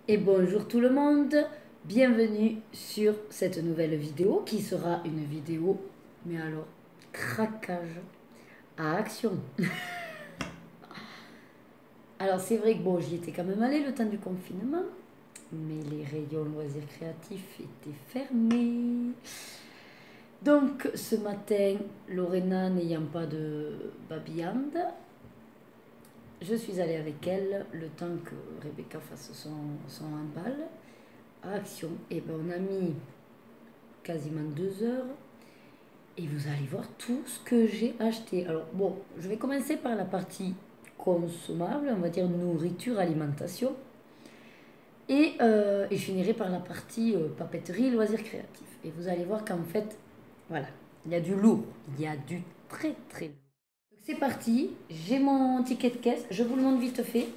Et bonjour tout le monde, bienvenue sur cette nouvelle vidéo qui sera une vidéo, mais alors, craquage à action. Alors c'est vrai que bon, j'y étais quand même allée le temps du confinement, mais les rayons loisirs créatifs étaient fermés. Donc ce matin, Lorena n'ayant pas de baby-hand, je suis allée avec elle le temps que Rebecca fasse son handball. Action. Et ben on a mis quasiment 2 heures et vous allez voir tout ce que j'ai acheté. Alors bon, je vais commencer par la partie consommable, on va dire nourriture, alimentation. Et je finirai par la partie papeterie, loisirs créatifs. Et vous allez voir qu'en fait, voilà, il y a du lourd, il y a du très très lourd. Donc c'est parti, j'ai mon ticket de caisse, je vous le montre vite fait,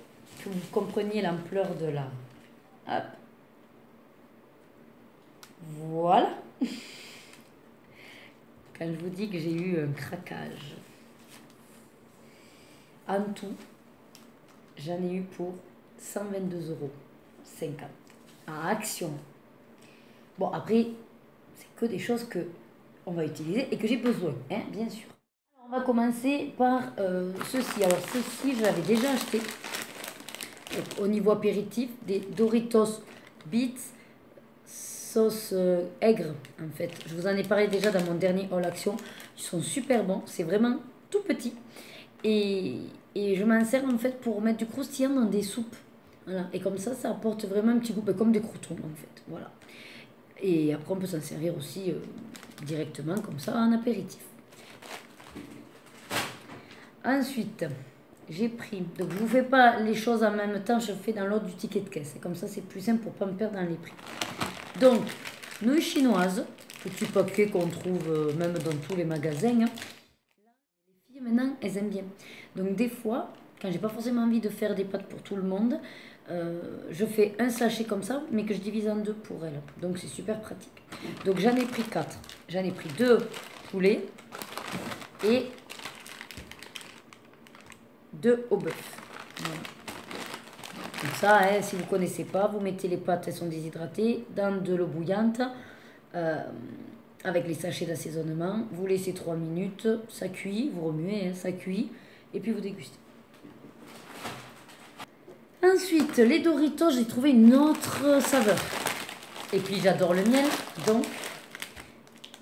que vous compreniez l'ampleur de la... Hop. Voilà. Quand je vous dis que j'ai eu un craquage. En tout, j'en ai eu pour 122,50 € à Action. Bon, après, c'est que des choses que on va utiliser et que j'ai besoin, hein, bien sûr. Alors, on va commencer par ceci. Alors, ceci, je l'avais déjà acheté. Donc, au niveau apéritif, des Doritos Beats sauce aigre, en fait. Je vous en ai parlé déjà dans mon dernier haul action. Ils sont super bons. C'est vraiment tout petit. Et, et je m'en sers en fait pour mettre du croustillant dans des soupes. Voilà. Et comme ça apporte vraiment un petit goût, comme des croutons en fait. Voilà. Et après, on peut s'en servir aussi directement comme ça en apéritif. Ensuite, j'ai pris. Donc, je ne vous fais pas les choses en même temps, je fais dans l'ordre du ticket de caisse. Et comme ça, c'est plus simple pour ne pas me perdre dans les prix. Donc, nouilles chinoises, petit paquet qu'on trouve même dans tous les magasins. Hein. Les filles, maintenant, elles aiment bien. Donc, des fois, quand j'ai pas forcément envie de faire des pâtes pour tout le monde, je fais un sachet comme ça, mais que je divise en deux pour elles. Donc, c'est super pratique. Donc, j'en ai pris 4. J'en ai pris 2 poulets et 2 au bœuf. Voilà. Donc ça, hein, si vous ne connaissez pas, vous mettez les pâtes, elles sont déshydratées, dans de l'eau bouillante, avec les sachets d'assaisonnement. Vous laissez 3 minutes, ça cuit, vous remuez, hein, ça cuit, et puis vous dégustez. Ensuite, les Doritos, j'ai trouvé une autre saveur. Et puis j'adore le miel, donc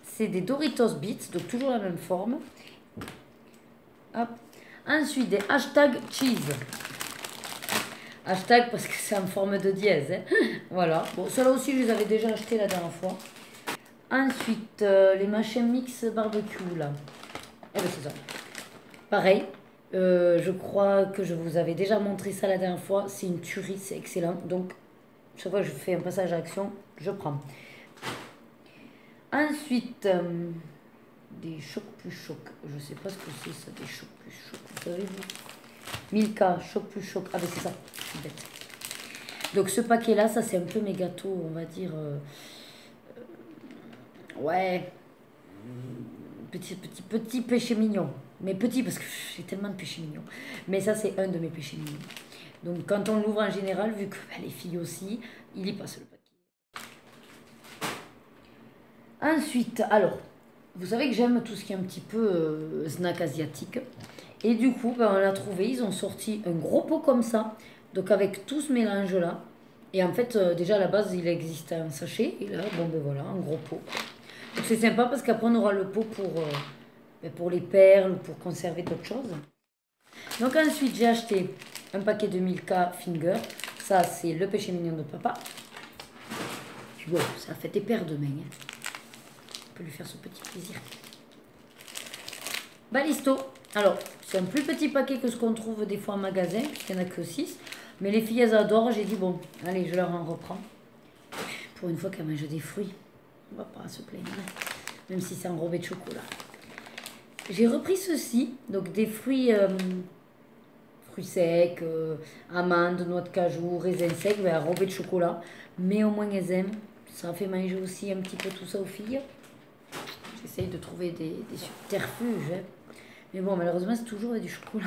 c'est des Doritos Beats, donc toujours la même forme. Hop. Ensuite, des hashtag cheese. Hashtag parce que c'est en forme de dièse. Hein. Voilà. Bon, ceux-là aussi, je les avais déjà achetés la dernière fois. Ensuite, les machins mix barbecue, là. Eh bien, c'est ça. Pareil. Je crois que je vous avais déjà montré ça la dernière fois. C'est une tuerie, c'est excellent. Donc, chaque fois que je fais un passage à action, je prends. Ensuite, des chocs plus chocs. Je sais pas ce que c'est ça, des chocs plus chocs. Vous savez, Milka, choc plus choc. Ah ben c'est ça, je suis bête. Donc ce paquet-là, ça c'est un peu mes gâteaux, on va dire... ouais, petit péché mignon. Mais petit parce que j'ai tellement de péchés mignons. Mais ça c'est un de mes péchés mignons. Donc quand on l'ouvre en général, vu que les filles aussi, il y passe le paquet. Ensuite, alors, vous savez que j'aime tout ce qui est un petit peu snack asiatique. Et du coup, ben, on l'a trouvé, ils ont sorti un gros pot comme ça. Donc avec tout ce mélange-là. Et en fait, déjà à la base, il existe un sachet. Et là, bon ben voilà, un gros pot. Donc c'est sympa parce qu'après, on aura le pot pour les perles ou pour conserver d'autres choses. Donc ensuite, j'ai acheté un paquet de Milka Finger. Ça, c'est le péché mignon de papa. Puis bon, ça fait des paires de mains. Hein. On peut lui faire ce petit plaisir. Balisto. Alors, c'est un plus petit paquet que ce qu'on trouve des fois en magasin, puisqu'il n'y en a que 6. Mais les filles, elles adorent. J'ai dit, bon, allez, je leur en reprends. Pour une fois qu'elles mangent des fruits, on va pas se plaindre. Même si c'est enrobé de chocolat. J'ai repris ceci. Donc, des fruits, fruits secs, amandes, noix de cajou, raisins secs, mais enrobés de chocolat. Mais au moins, elles aiment. Ça fait manger aussi un petit peu tout ça aux filles. J'essaye de trouver des subterfuges. Hein. Mais bon, malheureusement, c'est toujours du chocolat.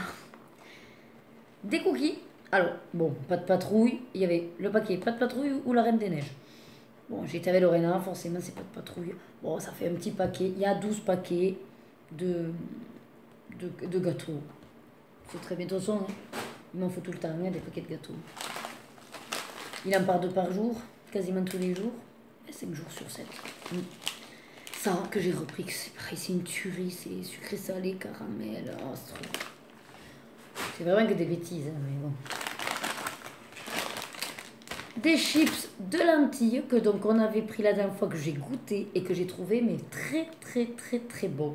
Des cookies. Alors, bon, pas de patrouille. Il y avait le paquet pas de patrouille ou la Reine des Neiges. Bon, j'étais avec Lorena, forcément, c'est pas de patrouille. Bon, ça fait un petit paquet. Il y a 12 paquets de gâteaux. C'est très bien. De toute façon, hein, il m'en faut tout le temps, hein, des paquets de gâteaux. Il en part 2 par jour, quasiment tous les jours. Et 5 jours sur 7. Ça que j'ai repris, que c'est pareil, c'est une tuerie, c'est sucré salé, caramel. Oh, c'est vraiment que des bêtises, hein, mais bon. Des chips de lentilles que donc on avait pris la dernière fois, que j'ai goûté et que j'ai trouvé mais très bon.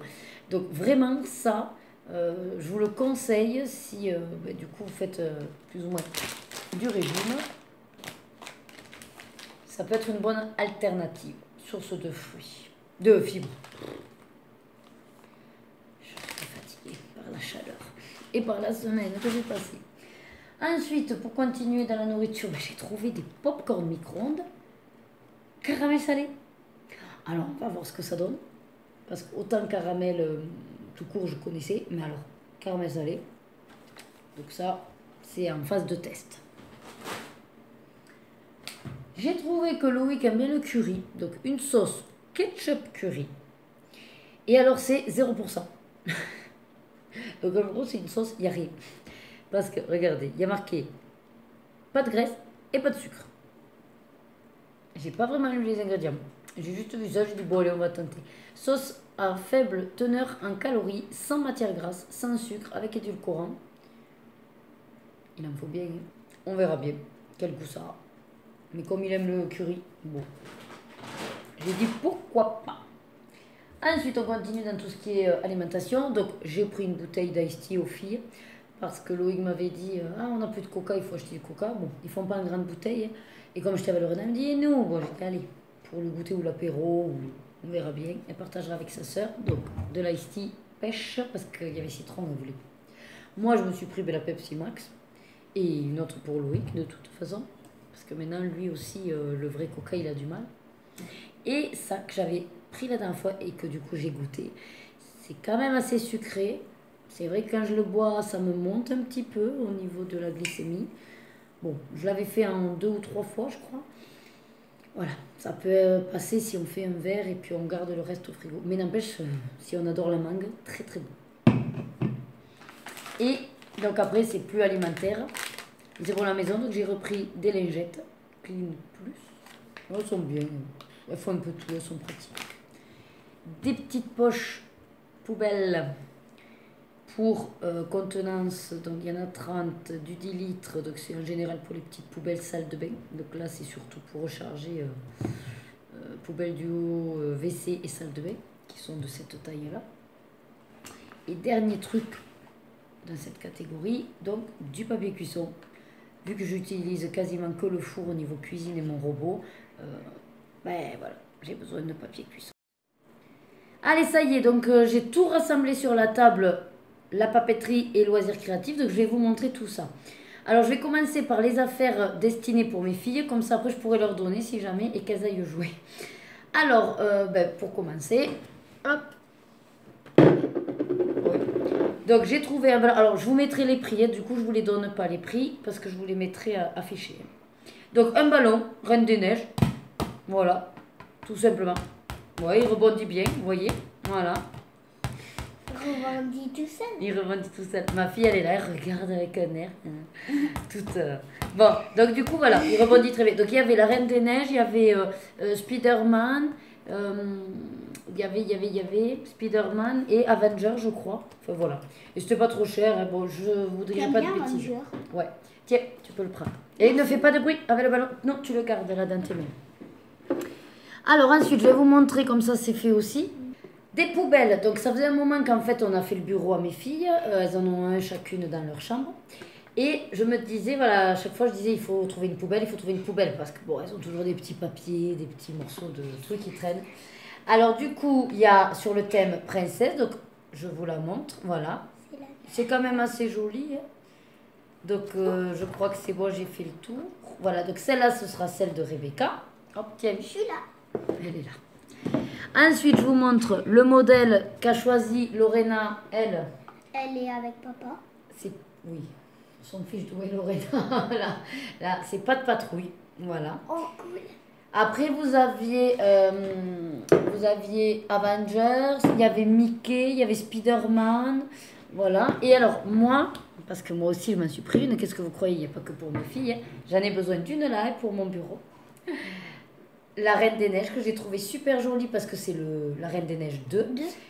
Donc vraiment ça, je vous le conseille si du coup vous faites plus ou moins du régime. Ça peut être une bonne alternative, source de fruits, de fibres. Je suis fatiguée par la chaleur et par la semaine que j'ai passée. Ensuite, pour continuer dans la nourriture, j'ai trouvé des pop-corn micro-ondes caramel salé. Alors, on va voir ce que ça donne. Parce qu'autant caramel tout court, je connaissais. Mais alors, caramel salé. Donc ça, c'est en phase de test. J'ai trouvé que Loïc aime bien le curry. Donc, une sauce ketchup curry. Et alors, c'est 0%. Donc, en gros, c'est une sauce, il n'y a rien. Parce que, regardez, il y a marqué pas de graisse et pas de sucre. J'ai pas vraiment lu les ingrédients. J'ai juste vu ça, j'ai dit bon allez on va tenter. Sauce à faible teneur en calories, sans matière grasse, sans sucre, avec édulcorant. Il en faut bien. On verra bien quel goût ça a. Mais comme il aime le curry, bon. J'ai dit pourquoi pas. Ensuite on continue dans tout ce qui est alimentation. Donc j'ai pris une bouteille d'ice tea aux filles. Parce que Loïc m'avait dit ah on n'a plus de coca, il faut acheter du coca. Bon, ils font pas en grande bouteille. Et comme j'étais avec Lorena, elle me dit et nous, bon j'ai dit allez, pour le goûter ou l'apéro, on verra bien. Elle partagera avec sa soeur. Donc de l'ice tea pêche, parce qu'il y avait citron, on voulait. Moi je me suis pris de la Pepsi Max. Et une autre pour Loïc de toute façon. Parce que maintenant lui aussi, le vrai coca il a du mal. Et ça que j'avais pris la dernière fois et que du coup j'ai goûté. C'est quand même assez sucré. C'est vrai que quand je le bois, ça me monte un petit peu au niveau de la glycémie. Bon, je l'avais fait en 2 ou 3 fois, je crois. Voilà, ça peut passer si on fait un verre et puis on garde le reste au frigo. Mais n'empêche, si on adore la mangue, très bon. Et donc après, c'est plus alimentaire. C'est pour la maison, donc j'ai repris des lingettes Clean Plus. Elles sont bien, elles font un peu tout, elles sont pratiques. Des petites poches poubelles pour contenance, donc il y en a 30, du 10 litres, donc c'est en général pour les petites poubelles salle de bain. Donc là c'est surtout pour recharger poubelle du haut, WC et salle de bain, qui sont de cette taille-là. Et dernier truc dans cette catégorie, donc du papier cuisson. Vu que j'utilise quasiment que le four au niveau cuisine et mon robot, ben voilà, j'ai besoin de papier cuisson. Allez, ça y est, donc j'ai tout rassemblé sur la table, la papeterie et loisirs créatifs, donc je vais vous montrer tout ça. Alors je vais commencer par les affaires destinées pour mes filles, comme ça après je pourrai leur donner si jamais et qu'elles aillent jouer. Alors, pour commencer, hop. Donc j'ai trouvé un... Alors je vous mettrai les prix, du coup je ne vous les donne pas les prix parce que je vous les mettrai affichés. Donc un ballon, Reine des Neiges, voilà, tout simplement. Ouais, il rebondit bien, vous voyez, voilà. Il rebondit tout seul. Il rebondit tout seul. Ma fille elle est là, elle regarde avec un air. Toute... Bon, donc du coup voilà, il rebondit très bien. Donc il y avait la Reine des Neiges, il y avait Spider-Man, il y avait Spider-Man et Avenger, je crois. Enfin voilà. Et c'était pas trop cher. Hein. Bon, je voudrais pas de bêtises. Avenger. Ouais. Tiens, tu peux le prendre. Et il ne fait pas de bruit avec le ballon. Non, tu le gardes là dans tes mains. Alors ensuite, je vais vous montrer comme ça c'est fait aussi. Des poubelles. Donc ça faisait un moment qu'en fait on a fait le bureau à mes filles. Elles en ont un chacune dans leur chambre. Et je me disais, voilà, à chaque fois je disais il faut trouver une poubelle, parce que bon, elles ont toujours des petits papiers, des petits morceaux de trucs qui traînent. Alors du coup, il y a sur le thème princesse, donc je vous la montre, voilà. C'est quand même assez joli. Hein. Donc je crois que c'est bon, j'ai fait le tour. Voilà, donc celle-là, ce sera celle de Rebecca. Hop, tiens. Je suis là. Elle est là. Ensuite, je vous montre le modèle qu'a choisi Lorena, elle. Elle est avec papa. Oui. Son fiche d'où est Lorena. Là c'est pas de patrouille. Voilà. Oh, cool. Après, vous aviez Avengers, il y avait Mickey, il y avait Spider-Man. Voilà. Et alors, moi, parce que moi aussi, je m'en suis pris une, qu'est-ce que vous croyez? Il n'y a pas que pour mes filles. Hein. J'en ai besoin d'une là pour mon bureau. La Reine des Neiges, que j'ai trouvé super jolie parce que c'est la Reine des Neiges 2.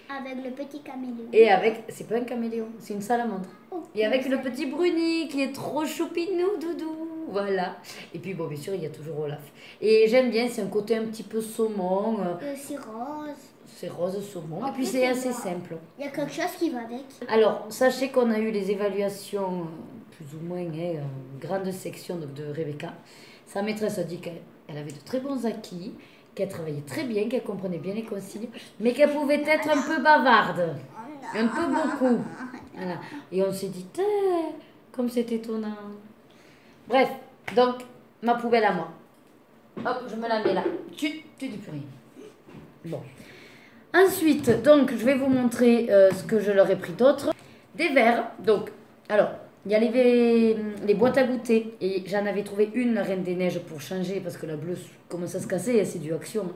Avec le petit caméléon. Et avec, c'est pas un caméléon, c'est une salamandre. Oh, Et avec le petit Bruni qui est trop choupinou, doudou. Voilà. Et puis, bon, bien sûr, il y a toujours Olaf. Et j'aime bien, c'est un côté un petit peu saumon. C'est rose. C'est rose saumon. Et En puis, plus, c'est c'est assez noir. simple. Il y a quelque chose qui va avec. Alors, sachez qu'on a eu les évaluations, plus ou moins, grande section de Rebecca. Sa maîtresse a dit qu'elle avait de très bons acquis, qu'elle travaillait très bien, qu'elle comprenait bien les consignes, mais qu'elle pouvait être un peu bavarde. Un peu beaucoup. Voilà. Et on s'est dit, comme c'est étonnant. Bref, donc, ma poubelle à moi. Hop, je me la mets là. Tu dis plus rien. Bon. Ensuite, donc, je vais vous montrer ce que je leur ai pris d'autre. Des verres. Donc, alors, il y a les boîtes à goûter. Et j'en avais trouvé une, la Reine des Neiges, pour changer, parce que la bleue commence à se casser, et c'est du Action.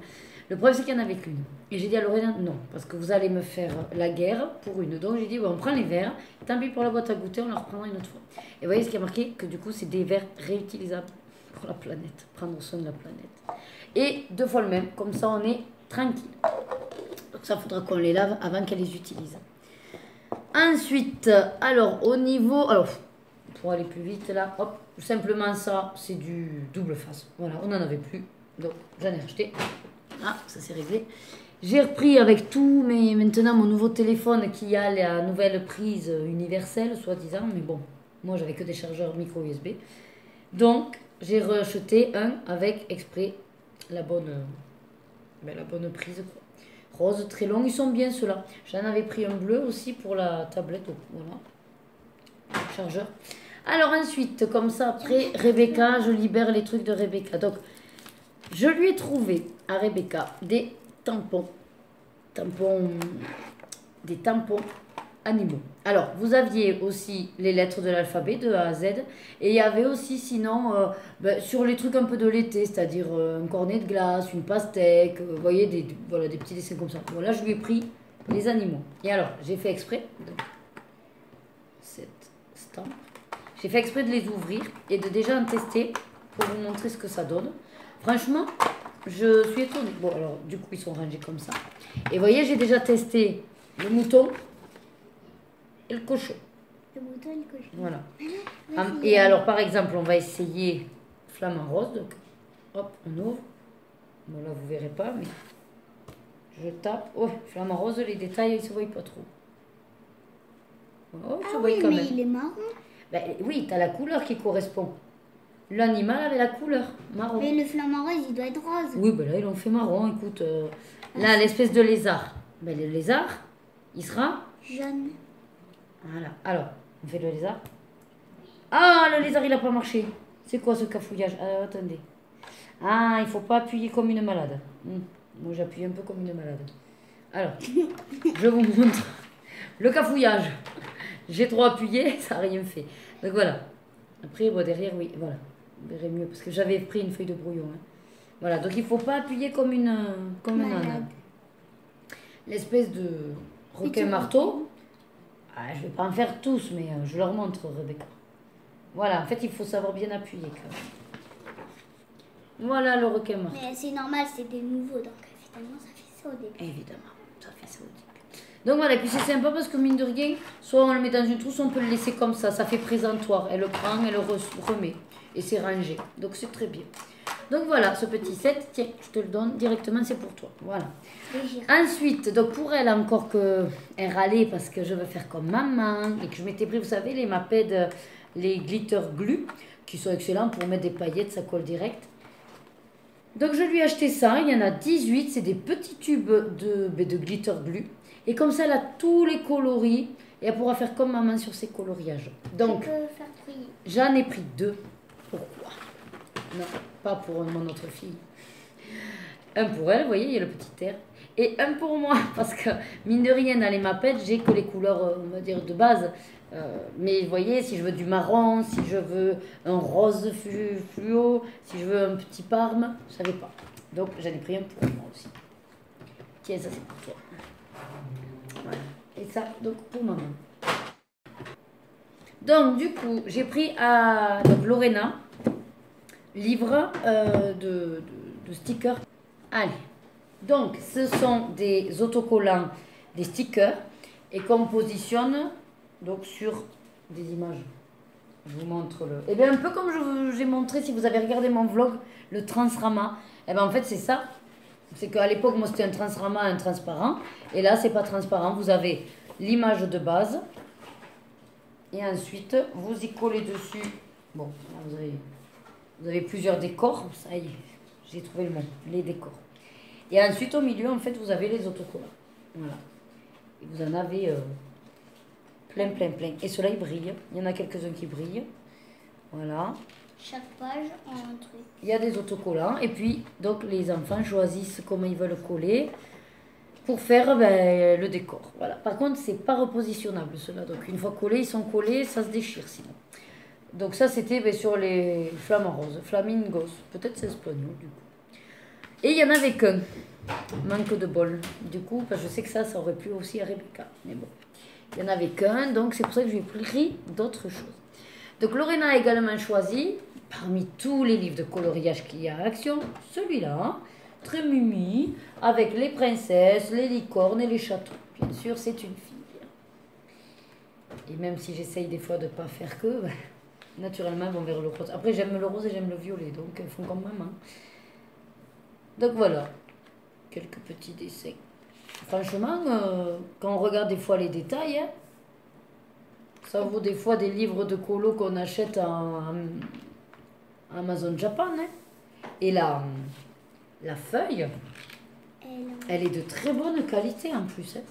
Le problème, c'est qu'il n'y en avait qu'une. Et j'ai dit à Lorena, non, parce que vous allez me faire la guerre pour une. Donc j'ai dit, bon, on prend les verres, tant pis pour la boîte à goûter, on la reprendra une autre fois. Et vous voyez ce qui a marqué? Que du coup, c'est des verres réutilisables pour la planète, prendre soin de la planète. Et 2 fois le même, comme ça on est tranquille. Donc ça, faudra qu'on les lave avant qu'elle les utilise. Ensuite, alors au niveau, alors pour aller plus vite là, hop, simplement ça, c'est du double face. Voilà, on n'en avait plus, donc j'en ai racheté. Ah, ça c'est réglé. J'ai repris avec maintenant mon nouveau téléphone qui a la nouvelle prise universelle, soi-disant, mais bon, moi j'avais que des chargeurs micro USB. Donc, j'ai racheté un avec exprès la bonne prise, quoi. Rose, très long, ils sont bien ceux-là. J'en avais pris un bleu aussi pour la tablette, voilà. Chargeur. Alors ensuite, comme ça, après, Rebecca, je libère les trucs de Rebecca. Donc, je lui ai trouvé à Rebecca des tampons animaux. Alors, vous aviez aussi les lettres de l'alphabet de A à Z. Et il y avait aussi, sinon, sur les trucs un peu de l'été, c'est-à-dire un cornet de glace, une pastèque, vous voyez, des petits dessins comme ça. Voilà, je lui ai pris les animaux. Et alors, j'ai fait exprès, donc, cette stampe, j'ai fait exprès de les ouvrir et de déjà en tester pour vous montrer ce que ça donne. Franchement, je suis étonnée. Bon, alors, du coup, ils sont rangés comme ça. Et vous voyez, j'ai déjà testé le mouton et le cochon. Le mouton et le cochon. Voilà. Et alors, par exemple, on va essayer flamant rose. Donc, hop, on ouvre. Bon, là, vous verrez pas, mais je tape. Oh, flamant rose, les détails, ils ne se voient pas trop. Oh, ils se voient quand même. Il est marron. Ben, oui, tu as la couleur qui correspond. L'animal avait la couleur marron. Mais le flamant rose, il doit être rose. Oui, ben là, ils l'ont fait marron. Écoute, là, l'espèce de lézard. Ben, le lézard, il sera jaune. Voilà. Alors, on fait le lézard. Ah, le lézard, il n'a pas marché. C'est quoi ce cafouillage? Alors, attendez. Ah, il faut pas appuyer comme une malade. Moi, j'appuie un peu comme une malade. Alors, je vous montre le cafouillage. J'ai trop appuyé, ça n'a rien fait. Donc, voilà. Après, bon, derrière, oui, voilà. Vous verrez mieux, parce que j'avais pris une feuille de brouillon. Hein. Voilà, donc il ne faut pas appuyer comme un âne. L'espèce de requin-marteau. Ah, je ne vais pas en faire tous, mais je leur montre, Rebecca. Voilà, en fait, il faut savoir bien appuyer quand même. Voilà le requin-marteau. Mais c'est normal, c'est des nouveaux, donc évidemment, ça fait ça au début. Évidemment, ça fait ça au début. Donc voilà, et puis c'est sympa parce que mine de rien, soit on le met dans une trousse, on peut le laisser comme ça fait présentoir. Elle le prend, elle le remet. Et c'est rangé. Donc c'est très bien. Donc voilà, ce petit set, tiens, je te le donne directement, c'est pour toi. Voilà. Ensuite, donc pour elle encore qu'elle râlait parce que je veux faire comme maman et que je m'étais pris, vous savez, les Maped, les glitter glue, qui sont excellents pour mettre des paillettes, ça colle direct. Donc je lui ai acheté ça, il y en a 18, c'est des petits tubes de glitter glue. Et comme ça, elle a tous les coloris et elle pourra faire comme maman sur ses coloriages. Donc, j'en ai pris 2. Pourquoi? Non, pas pour mon autre fille. Un pour elle, vous voyez, il y a le petit air. et un pour moi. Parce que, mine de rien, dans les mappettes, j'ai que les couleurs, on va dire, de base. Mais vous voyez, si je veux du marron, si je veux un rose fluo, si je veux un petit parme, je savais pas. Donc, j'en ai pris un pour moi aussi. Tiens, ça c'est pour toi. Voilà. Et ça, donc, pour maman. Donc, du coup, j'ai pris à donc, Lorena, livre de stickers. Allez. Donc, ce sont des autocollants, des stickers, et qu'on positionne donc, sur des images. Je vous montre le... Eh bien, un peu comme j'ai montré, si vous avez regardé mon vlog, le Transrama. Eh bien, en fait, c'est ça. C'est qu'à l'époque, moi, c'était un Transrama, un transparent. Et là, c'est pas transparent. Vous avez l'image de base. Et ensuite, vous y collez dessus. Bon, là, vous avez plusieurs décors. Ça y est, j'ai trouvé le mot. Les décors. Et ensuite, au milieu, en fait, vous avez les autocollants. Voilà. Et vous en avez plein. Et ceux-là, ils brillent. Il y en a quelques-uns qui brillent. Voilà. Chaque page a un truc. Il y a des autocollants. Et puis, donc, les enfants choisissent comment ils veulent coller pour faire le décor. Voilà. Par contre, c'est pas repositionnable, ceux-là. Donc, une fois collés, ils sont collés, ça se déchire sinon. Donc, ça, c'était sur les flamants roses. Flamingos. Peut-être c'est espagnol, du coup. Et il n'y en avait qu'un. Manque de bol. Du coup, parce que je sais que ça aurait plu aussi à Rebecca. Mais bon, il n'y en avait qu'un. Donc, c'est pour ça que j'ai pris d'autres choses. Donc, Lorena a également choisi, parmi tous les livres de coloriage qu'il y a à Action, celui-là, très mimi, avec les princesses, les licornes et les châteaux. Bien sûr, c'est une fille. Et même si j'essaye des fois de ne pas faire que, naturellement, elles vont vers le rose. Après, j'aime le rose et j'aime le violet, donc elles font comme maman. Donc voilà, quelques petits dessins. Franchement, quand on regarde des fois les détails, hein, ça vaut des fois des livres de colo qu'on achète à Amazon Japan. Hein. Et la feuille, elle est de très bonne qualité en plus. Hein.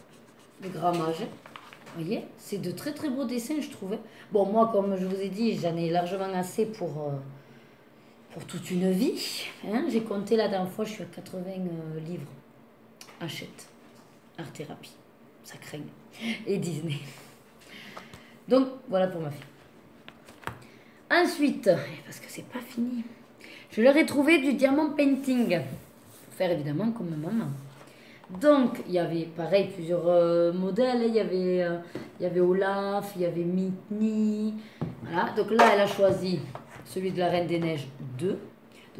Le grammage, vous voyez, c'est de très beaux dessins, je trouvais. Bon, moi, comme je vous ai dit, j'en ai largement assez pour toute une vie. Hein. J'ai compté la dernière fois, je suis à 80 livres. Achète. Art thérapie. Ça craint. Et Disney. Donc, voilà pour ma fille. Ensuite, parce que c'est pas fini, je leur ai trouvé du diamant painting. Pour faire évidemment comme maman. Donc, il y avait pareil plusieurs modèles. Il y avait Olaf, il y avait Mitni. Voilà. Donc là, elle a choisi celui de la Reine des Neiges 2. Donc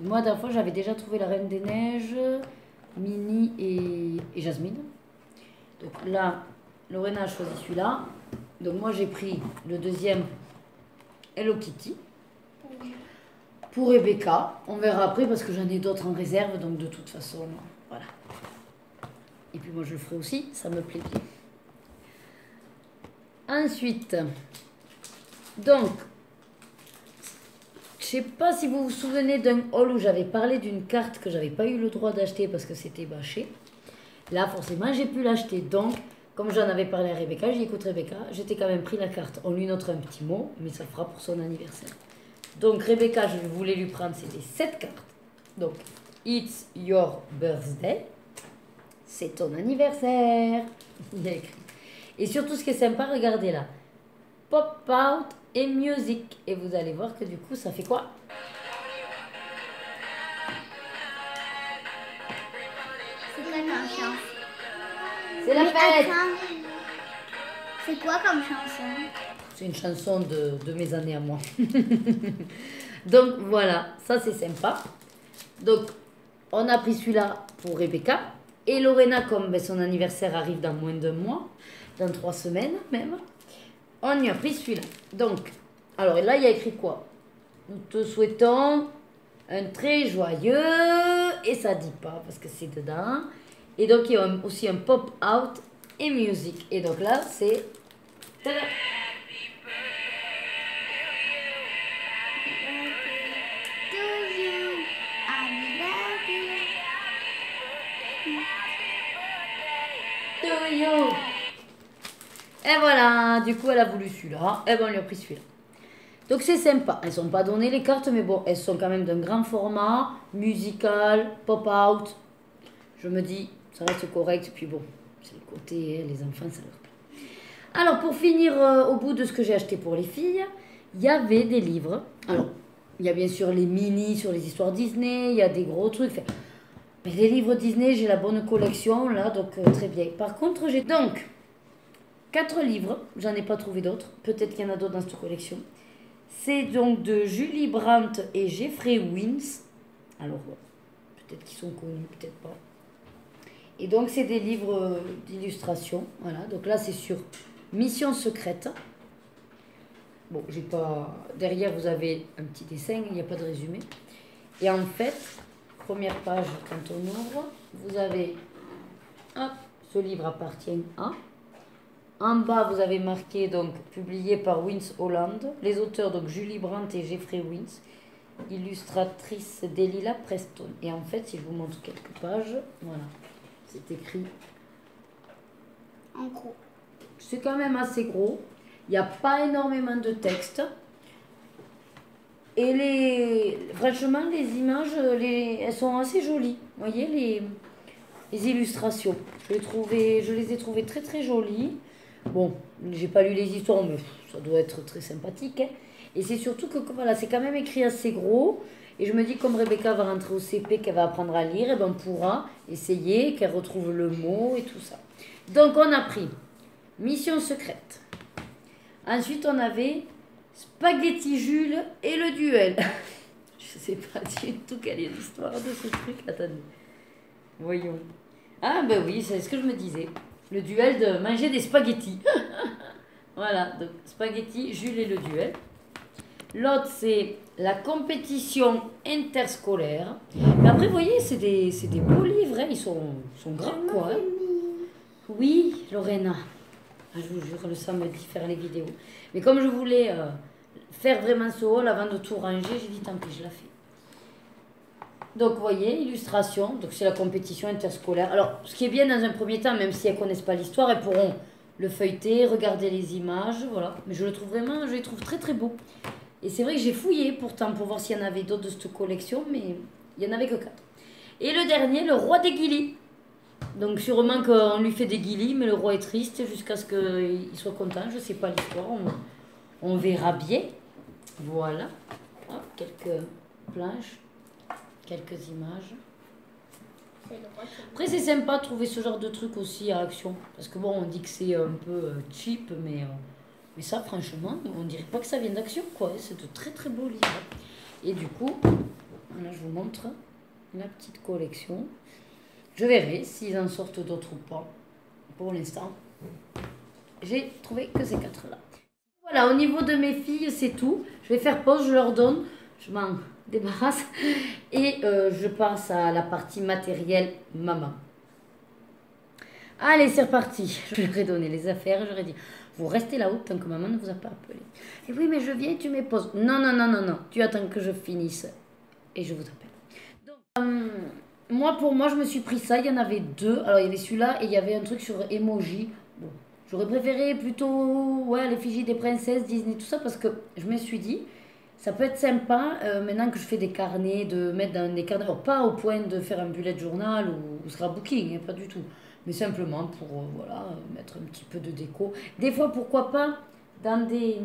moi, la dernière fois, j'avais déjà trouvé la Reine des Neiges, Minnie et Jasmine. Donc là, Lorena a choisi celui-là. Donc moi, j'ai pris le deuxième, Hello Kitty. Pour Rebecca, on verra après parce que j'en ai d'autres en réserve. Donc de toute façon, voilà. Et puis moi, je le ferai aussi, ça me plaît bien. Ensuite, donc... Je ne sais pas si vous vous souvenez d'un haul où j'avais parlé d'une carte que j'avais pas eu le droit d'acheter parce que c'était bâché. Là, forcément, j'ai pu l'acheter. Donc, comme j'en avais parlé à Rebecca, j'ai dit écoute Rebecca, j'étais quand même pris la carte. On lui note un petit mot, mais ça fera pour son anniversaire. Donc, Rebecca, je voulais lui prendre, c'était 7 cartes. Donc, It's your birthday. C'est ton anniversaire. Il y a écrit. Et surtout, ce qui est sympa, regardez là. Pop out et music. Et vous allez voir que du coup, ça fait quoi? C'est quoi comme chanson? C'est la fête! C'est quoi comme chanson? C'est une chanson de mes années à moi. Donc voilà, ça c'est sympa. Donc, on a pris celui-là pour Rebecca. Et Lorena, comme son anniversaire arrive dans moins d'un mois, dans 3 semaines même, on y a pris celui-là. Donc, alors là, il y a écrit quoi? Nous te souhaitons un très joyeux... Et ça dit pas parce que c'est dedans. Et donc, il y a aussi un pop-out et music. Et donc là, c'est... Tada! To you. Et voilà, du coup, elle a voulu celui-là. Et ben, on lui a pris celui-là. Donc, c'est sympa. Elles ne sont pas données les cartes, mais bon, elles sont quand même d'un grand format, musical, pop-out. Je me dis, ça reste correct. Puis bon, c'est le côté, les enfants, ça leur plaît. Alors, pour finir au bout de ce que j'ai acheté pour les filles, il y avait des livres. Alors, il y a bien sûr les mini sur les histoires Disney, il y a des gros trucs. Mais les livres Disney, j'ai la bonne collection, là, donc très bien. Par contre, j'ai donc 4 livres, j'en ai pas trouvé d'autres. Peut-être qu'il y en a d'autres dans cette collection. C'est donc de Julie Brandt et Jeffrey Wins. Alors, peut-être qu'ils sont connus, peut-être pas. Et donc, c'est des livres d'illustration. Voilà, donc là, c'est sur Mission secrète. Bon, j'ai pas... Derrière, vous avez un petit dessin, il n'y a pas de résumé. Et en fait, première page, quand on ouvre, vous avez... Hop, ce livre appartient à... En bas, vous avez marqué, donc, publié par Wins Holland. Les auteurs, donc, Julie Brandt et Jeffrey Wins. Illustratrice Delilah Preston. Et en fait, si je vous montre quelques pages, voilà, c'est écrit... En gros. C'est quand même assez gros. Il n'y a pas énormément de texte. Et franchement, les images, elles sont assez jolies. Vous voyez, les illustrations. Je les ai trouvées très très jolies. Bon, j'ai pas lu les histoires, mais ça doit être très sympathique. Hein. Et c'est surtout que voilà, c'est quand même écrit assez gros. Et je me dis, comme Rebecca va rentrer au CP, qu'elle va apprendre à lire, et ben on pourra essayer, qu'elle retrouve le mot et tout ça. Donc on a pris Mission secrète. Ensuite, on avait Spaghetti Jules et le duel. Je sais pas du tout quelle est l'histoire de ce truc. Attendez. Voyons. Ah ben oui, c'est ce que je me disais. Le duel de manger des spaghettis. Voilà, donc Spaghetti Jules et le duel. L'autre, c'est la compétition interscolaire. Mais après, vous voyez, c'est des beaux livres. Hein. Ils sont grands, quoi. Hein. Oui, Lorena. Ah, je vous jure, le samedi, faire les vidéos. Mais comme je voulais faire vraiment ce haul avant de tout ranger, j'ai dit tant pis, je la fais. Donc, vous voyez, illustration. Donc, c'est la compétition interscolaire. Alors, ce qui est bien dans un premier temps, même si elles ne connaissent pas l'histoire, elles pourront le feuilleter, regarder les images, voilà. Mais je le trouve vraiment, je les trouve très très beaux. Et c'est vrai que j'ai fouillé pourtant pour voir s'il y en avait d'autres de cette collection, mais il n'y en avait que 4. Et le dernier, le roi des guilis. Donc sûrement qu'on lui fait des guilis, mais le roi est triste jusqu'à ce qu'il soit content. Je ne sais pas l'histoire, on verra bien. Voilà. Hop, quelques planches, quelques images. Après c'est sympa de trouver ce genre de truc aussi à Action. Parce que bon, on dit que c'est un peu cheap, mais ça franchement, on dirait pas que ça vient d'Action, quoi. C'est de très très beaux livres. Et du coup, là je vous montre la petite collection. Je verrai s'ils en sortent d'autres ou pas. Pour l'instant, j'ai trouvé que ces 4-là. Voilà, au niveau de mes filles, c'est tout. Je vais faire pause, je leur donne. Je m'en débarrasse. Et je passe à la partie matérielle maman. Allez, c'est reparti. Je leur ai donné les affaires. Je leur ai dit, vous restez là-haut tant que maman ne vous a pas appelé. Et oui, mais je viens et tu mets pause. Non, non, non, non, non. Tu attends que je finisse. Et je vous appelle. Donc, moi, pour moi, je me suis pris ça. Il y en avait 2. Alors, il y avait celui-là et il y avait un truc sur emoji. Bon, j'aurais préféré plutôt l'effigie des princesses, Disney, tout ça, parce que je me suis dit, ça peut être sympa, maintenant que je fais des carnets, de mettre dans des carnets. Alors, pas au point de faire un bullet journal ou scrapbooking, hein, pas du tout. Mais simplement pour, mettre un petit peu de déco. Des fois, pourquoi pas, dans des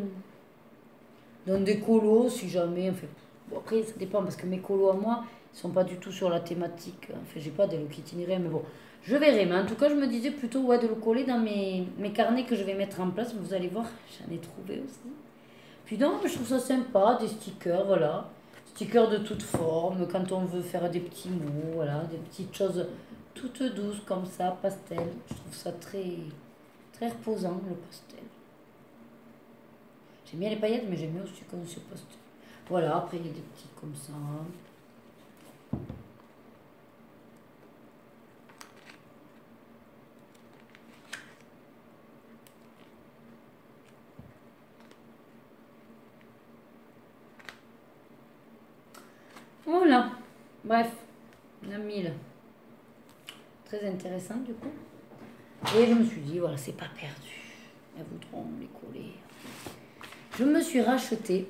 colos, si jamais. Enfin, bon, après, ça dépend, parce que mes colos à moi... Ils ne sont pas du tout sur la thématique. Enfin, j'ai pas des Kitty ni rien, mais bon, je verrai. Mais en tout cas, je me disais plutôt de le coller dans mes carnets que je vais mettre en place. Vous allez voir, j'en ai trouvé aussi. Puis non, je trouve ça sympa, des stickers, voilà. Stickers de toutes formes, quand on veut faire des petits mots, voilà, des petites choses toutes douces comme ça, pastel. Je trouve ça très, très reposant, le pastel. J'aime bien les paillettes, mais j'aime bien aussi quand c'est pastel. Voilà, après il y a des petits comme ça. Voilà, bref, on a 1000. Très intéressant du coup. Et je me suis dit, voilà, c'est pas perdu. Elles voudront les coller. Je me suis racheté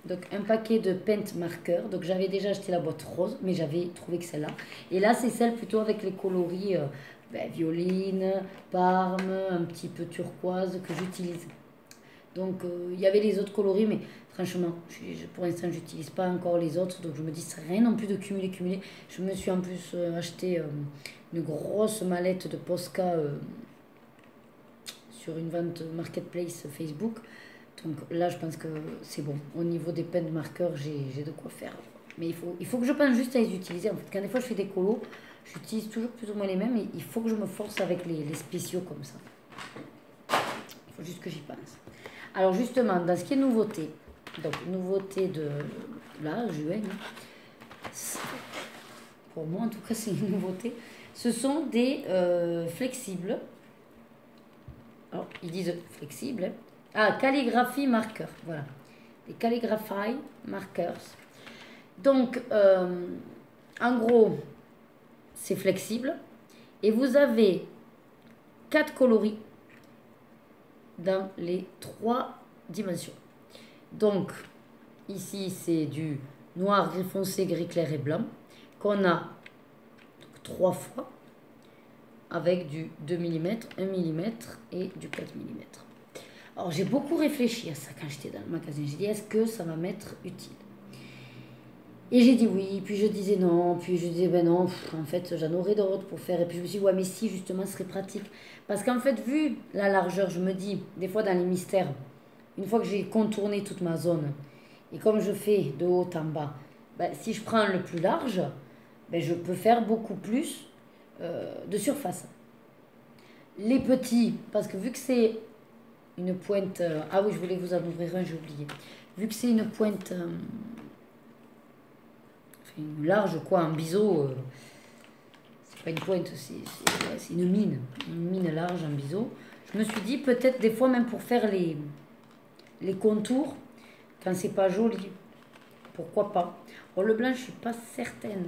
donc, un paquet de paint marqueurs. Donc j'avais déjà acheté la boîte rose, mais j'avais trouvé que celle-là. Et là, c'est celle plutôt avec les coloris violine, parme, un petit peu turquoise que j'utilise. Donc il y avait les autres coloris, mais franchement, pour l'instant, je n'utilise pas encore les autres. Donc je me dis, ça rien non plus de cumuler. Je me suis en plus acheté une grosse mallette de Posca sur une vente marketplace Facebook. Donc là, je pense que c'est bon. Au niveau des pens de marqueurs, j'ai de quoi faire. Mais il faut que je pense juste à les utiliser. En fait, quand des fois je fais des colos, j'utilise toujours plus ou moins les mêmes. Et il faut que je me force avec les spéciaux comme ça. Il faut juste que j'y pense. Alors justement, dans ce qui est nouveauté, donc nouveauté de là, juin, pour moi en tout cas c'est une nouveauté, ce sont des flexibles. Alors ils disent flexibles. Hein. Ah, calligraphie marqueur, voilà. Des calligraphy markers. Donc, en gros, c'est flexible. Et vous avez 4 coloris dans les 3 dimensions. Donc, ici, c'est du noir, gris foncé, gris clair et blanc, qu'on a 3 fois, avec du 2 mm, 1 mm et du 4 mm. Alors, j'ai beaucoup réfléchi à ça quand j'étais dans le magasin. J'ai dit, est-ce que ça va m'être utile? Et j'ai dit oui, puis je disais non, puis je disais ben non, en fait, j'en aurais d'autres pour faire. Et puis je me suis dit, ouais, mais si, justement, ce serait pratique. Parce qu'en fait, vu la largeur, je me dis, des fois dans les mystères, une fois que j'ai contourné toute ma zone, et comme je fais de haut en bas, ben, si je prends le plus large, ben, je peux faire beaucoup plus de surface. Les petits, parce que vu que c'est une pointe... ah oui, je voulais vous en ouvrir un, j'ai oublié. Vu que c'est une pointe... une large, quoi, un biseau... c'est pas une pointe, c'est une mine. Une mine large, un biseau. Je me suis dit, peut-être des fois, même pour faire les contours, quand c'est pas joli, pourquoi pas. Bon, le blanc, je suis pas certaine.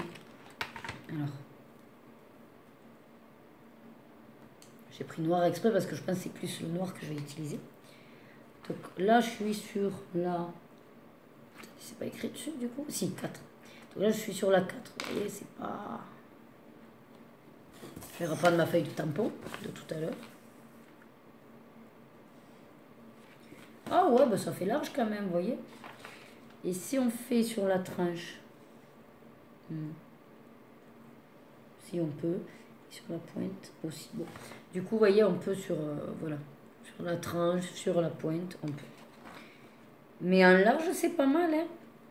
Alors... j'ai pris noir exprès parce que je pense que c'est plus le noir que je vais utiliser. Donc là, je suis sur la... c'est pas écrit dessus du coup? Si, 4. Donc là, je suis sur la 4. Vous voyez, c'est pas... je vais reprendre ma feuille de tampon de tout à l'heure. Ah ouais, bah ça fait large quand même, vous voyez. Et si on fait sur la tranche, si on peut, sur la pointe aussi. Bon. Du coup, vous voyez, on peut sur, voilà, sur la tranche, sur la pointe, on peut. Mais en large, c'est pas mal, hein.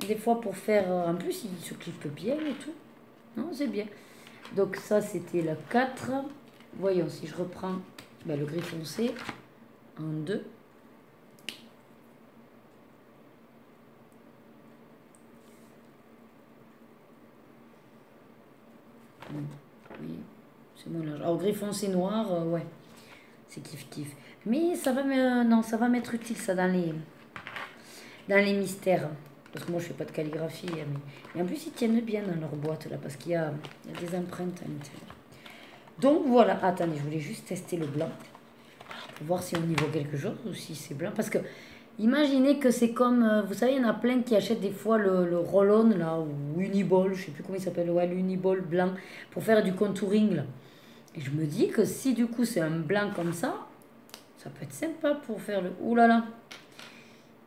Des fois, pour faire... en plus, il se clippe bien et tout. Non, c'est bien. Donc ça, c'était la 4. Voyons, si je reprends ben, le gris foncé en 2. Oui, c'est moins large. Alors, gris foncé noir, ouais, c'est kiff. Mais ça va non, ça va m'être utile, ça, dans les mystères. Parce que moi, je fais pas de calligraphie. Mais en plus, ils tiennent bien dans leur boîte, là, parce qu'il y a des empreintes à l'intérieur. Donc, voilà. Attendez, je voulais juste tester le blanc. Pour voir si on y voit quelque chose ou si c'est blanc. Parce que, imaginez que c'est comme... vous savez, il y en a plein qui achètent des fois le roll-on, là, ou Uniball, je sais plus comment il s'appelle, ouais, l'Uniball blanc, pour faire du contouring, là. Et je me dis que si, du coup, c'est un blanc comme ça peut être sympa pour faire le... ouh là là.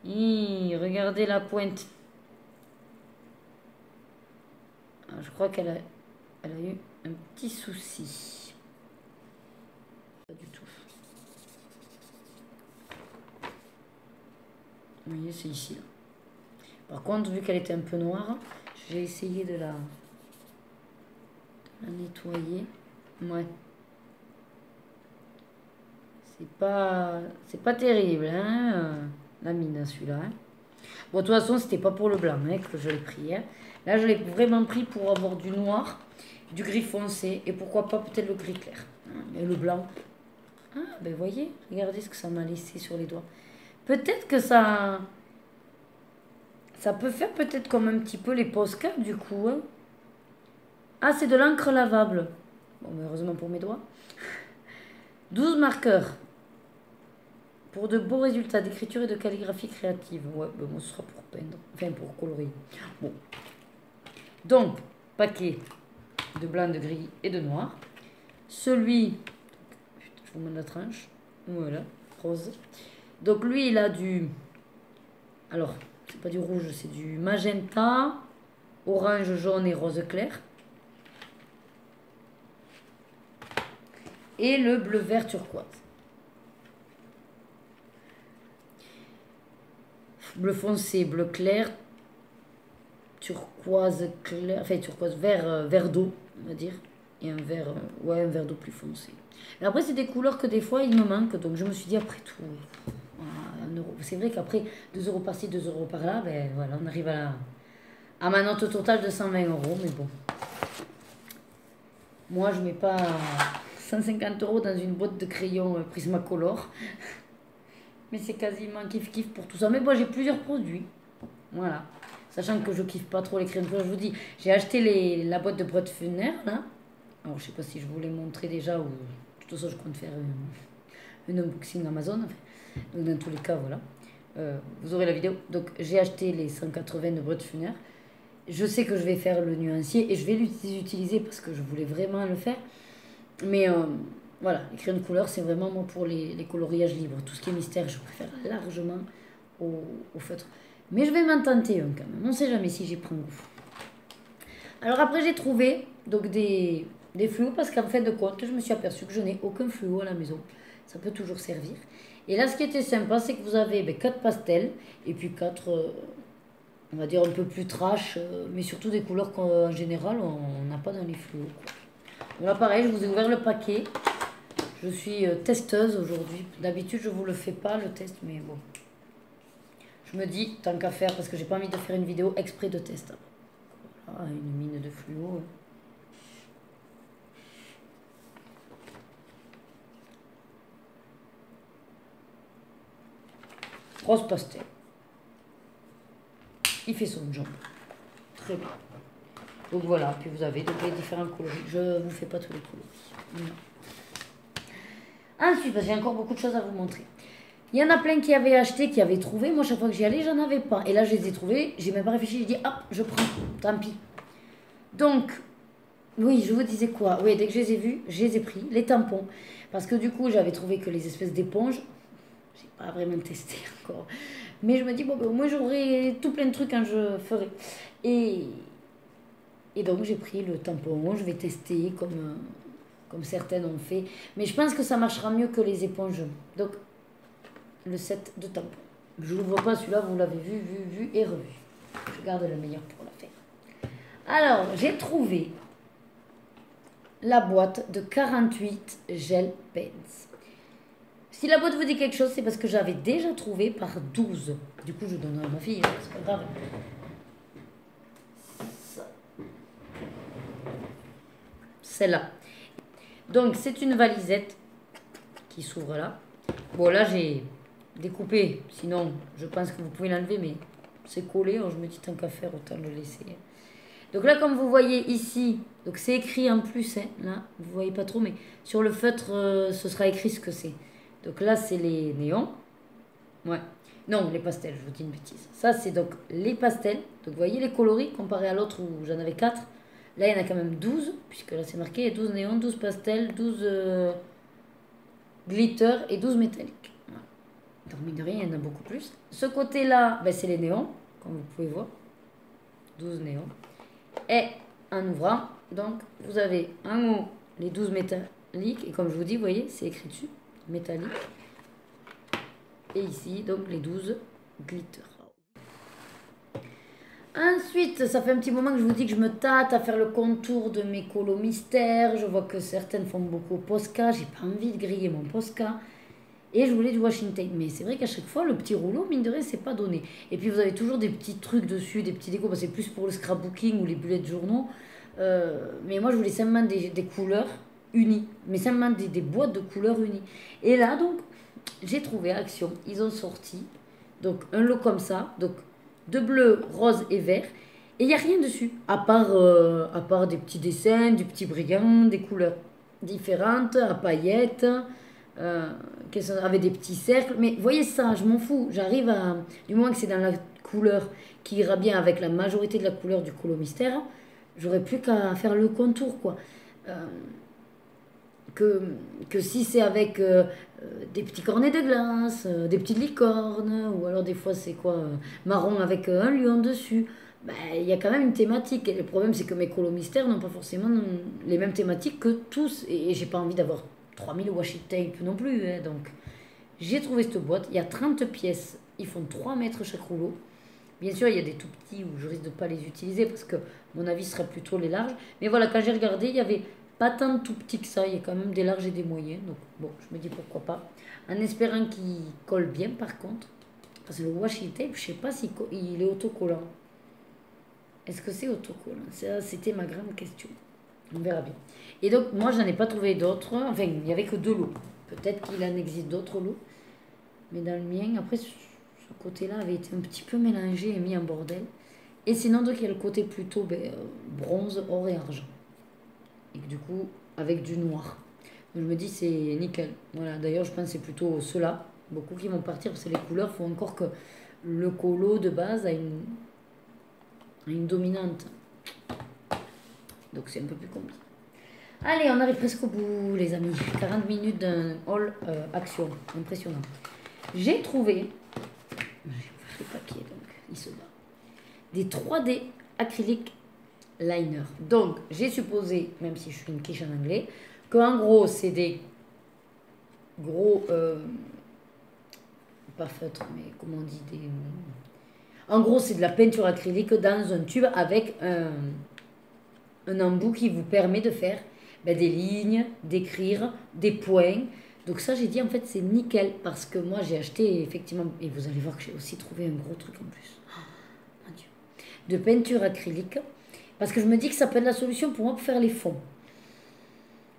Regardez la pointe. Alors, je crois qu'elle a eu un petit souci. Pas du tout. Vous voyez, c'est ici. Là. Par contre, vu qu'elle était un peu noire, j'ai essayé de la nettoyer. Ouais. C'est pas terrible, hein, la mine, celui-là. Hein. Bon, de toute façon, c'était pas pour le blanc hein, que je l'ai pris. Hein. Là, je l'ai vraiment pris pour avoir du noir, du gris foncé et pourquoi pas peut-être le gris clair. Hein, mais le blanc... ah, ben voyez, regardez ce que ça m'a laissé sur les doigts. Peut-être que ça peut faire peut-être comme un petit peu les Posca, du coup. Hein. Ah, c'est de l'encre lavable. Bon, mais heureusement pour mes doigts. 12 marqueurs. Pour de beaux résultats d'écriture et de calligraphie créative. Ouais, ben moi, ce sera pour peindre. Enfin, pour colorer. Bon. Donc, paquet de blanc, de gris et de noir. Celui, je vous mets la tranche, voilà, rose. Donc lui, il a du, alors, c'est pas du rouge, c'est du magenta, orange, jaune et rose clair. Et le bleu vert turquoise. Bleu foncé, bleu clair, turquoise clair, enfin turquoise vert d'eau, on va dire. Et un vert, ouais, un vert d'eau plus foncé. Et après, c'est des couleurs que des fois, il me manque. Donc, je me suis dit, après tout, c'est vrai qu'après, 2 euros par-ci, 2 euros par-là, ben voilà, on arrive à ma note totale de 120 euros. Mais bon, moi, je mets pas 150 euros dans une boîte de crayons Prismacolor. Mais c'est quasiment kiff-kiff pour tout ça. Mais bon, j'ai plusieurs produits. Voilà. Sachant que je kiffe pas trop les crayons de couleur, je vous dis, j'ai acheté la boîte de Brotfuner, là. Alors, je sais pas si je vous l'ai montré déjà ou de toute façon, je compte faire une unboxing Amazon. Enfin. Donc, dans tous les cas, voilà. Vous aurez la vidéo. Donc, j'ai acheté les 180 de Brotfuner. Je sais que je vais faire le nuancier et je vais l'utiliser parce que je voulais vraiment le faire. Mais voilà, les crayons de couleur, c'est vraiment moi pour les coloriages libres. Tout ce qui est mystère, je préfère largement au feutre. Mais je vais m'en tenter un quand même. On ne sait jamais si j'y prends goût. Alors après, j'ai trouvé donc des fluos parce qu'en fin de compte, je me suis aperçue que je n'ai aucun fluo à la maison. Ça peut toujours servir. Et là, ce qui était sympa, c'est que vous avez 4 pastels et puis 4, on va dire, un peu plus trash, mais surtout des couleurs qu'en général, on n'a pas dans les fluos. Voilà, pareil, je vous ai ouvert le paquet. Je suis testeuse aujourd'hui. D'habitude, je ne vous le fais pas, le test, mais bon. Je me dis, tant qu'à faire, parce que j'ai pas envie de faire une vidéo exprès de test. Voilà, une mine de fluo. Rose pastel. Il fait son job. Très bien. Donc voilà, puis vous avez donc les différents coloris. Je ne vous fais pas tous les coloris. Ensuite, parce que j'ai encore beaucoup de choses à vous montrer. Il y en a plein qui avaient acheté, qui avaient trouvé. Moi, chaque fois que j'y allais, j'en avais pas. Et là, je les ai trouvés. J'ai même pas réfléchi. J'ai dit, hop, je prends. Tant pis. Donc, oui, je vous disais quoi? Oui, dès que je les ai vus, je les ai pris. Les tampons. Parce que du coup, j'avais trouvé que les espèces d'éponges, j'ai pas vraiment testé encore. Mais je me dis, bon, ben, au moins, j'aurai tout plein de trucs quand je ferai. Et donc, j'ai pris le tampon. Je vais tester comme certaines ont fait. Mais je pense que ça marchera mieux que les éponges. Donc, le set de tampons. Je ne l'ouvre pas, celui-là, vous l'avez vu et revu. Je garde le meilleur pour la faire. Alors, j'ai trouvé la boîte de 48 gel pens. Si la boîte vous dit quelque chose, c'est parce que j'avais déjà trouvé par 12. Du coup, je donnerai à ma fille, c'est pas grave. Celle-là. Donc, c'est une valisette qui s'ouvre là. Bon, là, j'ai découpé. Sinon, je pense que vous pouvez l'enlever, mais c'est collé. Alors, je me dis, tant qu'à faire, autant le laisser. Donc là, comme vous voyez ici, donc c'est écrit en plus, hein, là, vous voyez pas trop, mais sur le feutre, ce sera écrit ce que c'est. Donc là, c'est les néons. Ouais. Non, les pastels, je vous dis une bêtise. Ça, c'est donc les pastels. Donc, vous voyez les coloris, comparé à l'autre où j'en avais 4. Là, il y en a quand même 12, puisque là, c'est marqué 12 néons, 12 pastels, 12 glitter et 12 métalliques. Voilà. Donc, mine de rien, il y en a beaucoup plus. Ce côté-là, ben, c'est les néons, comme vous pouvez voir. 12 néons. Et en ouvrant, donc, vous avez en haut les 12 métalliques. Et comme je vous dis, vous voyez, c'est écrit dessus, métallique. Et ici, donc, les 12 glitter. Ensuite, ça fait un petit moment que je vous dis que je me tâte à faire le contour de mes colos mystères. Je vois que certaines font beaucoup au Posca. J'ai pas envie de griller mon Posca. Et je voulais du washi tape. Mais c'est vrai qu'à chaque fois, le petit rouleau, mine de rien, c'est pas donné. Et puis, vous avez toujours des petits trucs dessus, des petits décos. C'est plus pour le scrapbooking ou les bullets de journaux. Mais moi, je voulais simplement des couleurs unies. Mais simplement des boîtes de couleurs unies. Et là, donc, j'ai trouvé Action. Ils ont sorti donc un lot comme ça. Donc, de bleu, rose et vert. Et il n'y a rien dessus, à part des petits dessins, du petit brillant, des couleurs différentes, à paillettes, avec des petits cercles. Mais voyez ça, je m'en fous. J'arrive à... Du moment que c'est dans la couleur qui ira bien avec la majorité de la couleur du colo mystère, j'aurais plus qu'à faire le contour, quoi. que si c'est avec des petits cornets de glace, des petites licornes, ou alors des fois c'est quoi, marron avec un lion dessus. Ben, il y a quand même une thématique. Et le problème, c'est que mes colos mystères n'ont pas forcément les mêmes thématiques que tous. Et j'ai pas envie d'avoir 3000 washi tape non plus. Hein. Donc, j'ai trouvé cette boîte. Il y a 30 pièces. Ils font 3 mètres chaque rouleau. Bien sûr, il y a des tout petits où je risque de ne pas les utiliser parce que mon avis serait plutôt les larges. Mais voilà, quand j'ai regardé, il y avait pas tant de tout petits que ça. Il y a quand même des larges et des moyens. Donc, bon, je me dis pourquoi pas. En espérant qu'ils collent bien, par contre. Parce que le washi tape, je sais pas s'il il est autocollant. Est-ce que c'est autocollant? Ça, c'était ma grande question. On verra bien. Et donc, moi, je n'en ai pas trouvé d'autres. Enfin, il n'y avait que 2 lots. Peut-être qu'il en existe d'autres lots. Mais dans le mien, après, ce côté-là avait été un petit peu mélangé et mis en bordel. Et sinon, donc, il y a le côté plutôt bronze, or et argent. Et du coup, avec du noir. Donc, je me dis, c'est nickel. Voilà, d'ailleurs, je pense que c'est plutôt ceux-là. Beaucoup qui vont partir parce que les couleurs font encore que le colo de base a une dominante. Donc c'est un peu plus compliqué. Allez, on arrive presque au bout, les amis. 40 minutes d'un haul action. Impressionnant. J'ai trouvé, j'ai ouvert le papier, donc il se bat, des 3D acrylique liner. Donc j'ai supposé, même si je suis une quiche en anglais, qu'en gros c'est des gros, pas feutres, mais comment on dit, des... En gros, c'est de la peinture acrylique dans un tube avec un embout qui vous permet de faire des lignes, d'écrire, des points. Donc ça, j'ai dit, en fait, c'est nickel parce que moi, j'ai acheté, effectivement, et vous allez voir que j'ai aussi trouvé un gros truc en plus. Oh, mon Dieu. De peinture acrylique. Parce que je me dis que ça peut être la solution pour moi pour faire les fonds.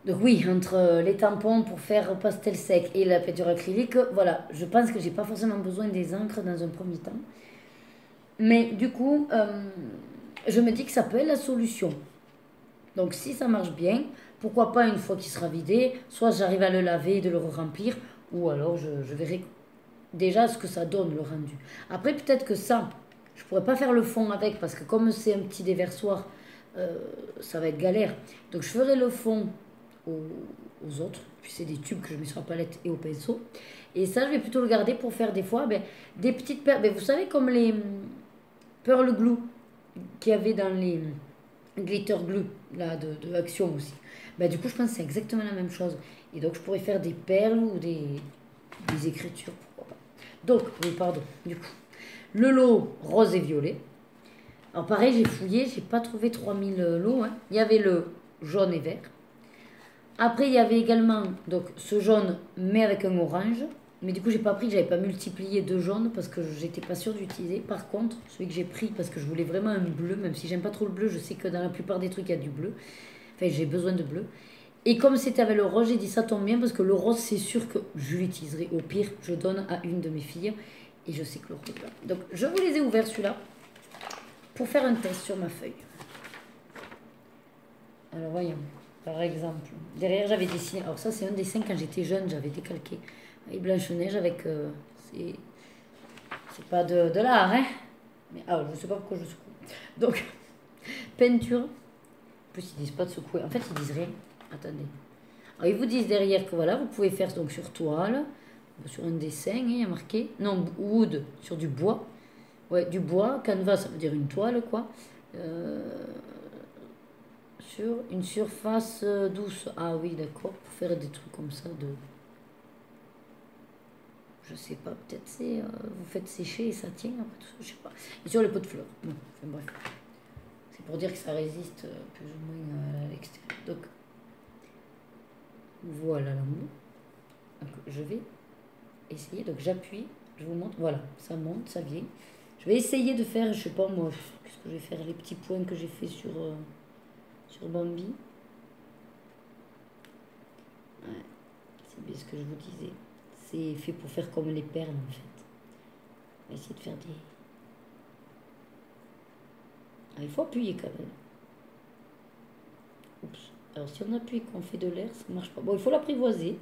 Donc oui, entre les tampons pour faire pastel sec et la peinture acrylique, voilà, je pense que j'ai pas forcément besoin des encres dans un premier temps. Mais du coup, je me dis que ça peut être la solution. Donc si ça marche bien, pourquoi pas une fois qu'il sera vidé, soit j'arrive à le laver et de le remplir, ou alors je verrai déjà ce que ça donne le rendu. Après peut-être que ça, je pourrais pas faire le fond avec, parce que comme c'est un petit déversoir, ça va être galère. Donc je ferai le fond aux autres, puis c'est des tubes que je mets sur la palette et au pinceau. Et ça, je vais plutôt le garder pour faire des fois des petites perles. Vous savez, comme les pearl glue qu'il y avait dans les glitter glue là, de Action aussi. Du coup, je pense que c'est exactement la même chose. Et donc, je pourrais faire des perles ou des écritures, pourquoi pas. Donc, oui, pardon, du coup, le lot rose et violet. Alors, pareil, j'ai fouillé, j'ai pas trouvé 3000 lots. Hein. Il y avait le jaune et vert. Après, il y avait également donc, ce jaune, mais avec un orange. Mais du coup, j'ai pas pris, j'avais pas multiplié 2 jaunes parce que j'étais pas sûre d'utiliser. Par contre, celui que j'ai pris parce que je voulais vraiment un bleu, même si j'aime pas trop le bleu, je sais que dans la plupart des trucs, il y a du bleu. Enfin, j'ai besoin de bleu. Et comme c'était avec le rose, j'ai dit ça tombe bien parce que le rose, c'est sûr que je l'utiliserai. Au pire, je donne à une de mes filles et je sais que le rose là. Donc, je vous les ai ouverts celui-là pour faire un test sur ma feuille. Alors, voyons. Par exemple, derrière, j'avais dessiné. Alors, ça, c'est un dessin quand j'étais jeune, j'avais décalqué. Et Blanche-Neige avec. C'est pas de l'art, hein. Mais je sais pas pourquoi je secoue. Donc, peinture. En plus, ils disent pas de secouer. En fait, ils disent rien. Attendez. Alors, ils vous disent derrière que voilà, vous pouvez faire donc sur toile, sur un dessin, hein, il y a marqué. Non, wood, sur du bois. Ouais, du bois. Canvas, ça veut dire une toile, quoi. Sur une surface douce. Ah oui, d'accord. Pour faire des trucs comme ça de... Je sais pas, peut-être c'est... vous faites sécher et ça tient après tout ça, je sais pas. Et sur les pots de fleurs. Bon, enfin bref. C'est pour dire que ça résiste plus ou moins à l'extérieur. Donc, voilà l'embout. Donc, je vais essayer. Donc, j'appuie. Je vous montre. Voilà, ça monte, ça vient. Je vais essayer de faire, je sais pas moi, qu'est-ce que je vais faire, les petits points que j'ai fait sur Bambi. Ouais, c'est bien ce que je vous disais. C'est fait pour faire comme les perles en fait. On va essayer de faire des... il faut appuyer quand même. Oups. Alors si on appuie et qu'on fait de l'air, ça ne marche pas. Bon, il faut l'apprivoiser.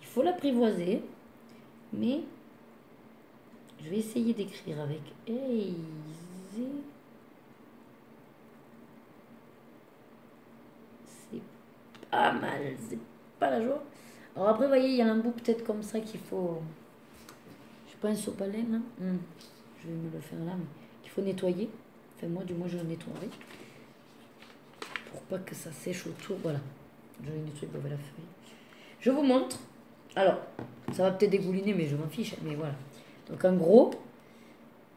Il faut l'apprivoiser. Mais je vais essayer d'écrire avec Easy. C'est pas mal. C'est pas la joie. Alors après, vous voyez, il y a un bout peut-être comme ça qu'il faut... Je pense au palais, là. Je vais me le faire là, mais qu'il faut nettoyer. Enfin, moi, du moins, je le nettoierai. Pour pas que ça sèche autour. Voilà. Je vais nettoyer la feuille. Je vous montre. Alors, ça va peut-être dégouliner, mais je m'en fiche. Mais voilà. Donc, en gros,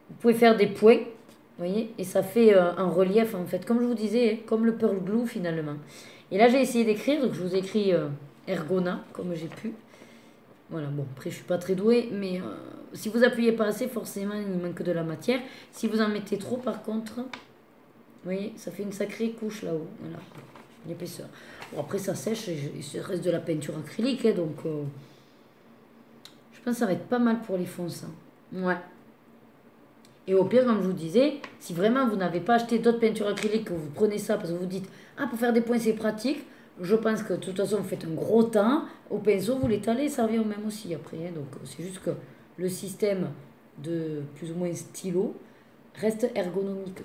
vous pouvez faire des points. Vous voyez? Et ça fait un relief, en fait. Comme je vous disais, comme le Pearl Glue, finalement. Et là, j'ai essayé d'écrire. Donc, je vous ai écrit Ergona, comme j'ai pu. Voilà, bon, après, je suis pas très douée. Mais si vous appuyez pas assez, forcément, il manque de la matière. Si vous en mettez trop, par contre... Vous voyez, ça fait une sacrée couche là-haut. Voilà, l'épaisseur. Bon, après, ça sèche et il reste de la peinture acrylique. Hein, donc, je pense que ça va être pas mal pour les fonds. Ouais. Et au pire, comme je vous disais, si vraiment vous n'avez pas acheté d'autres peintures acryliques, que vous prenez ça parce que vous dites, ah, pour faire des points, c'est pratique. Je pense que de toute façon, vous faites un gros temps. Au pinceau, vous l'étalez, ça revient au même aussi après. Hein, donc, c'est juste que le système de plus ou moins stylo reste ergonomique.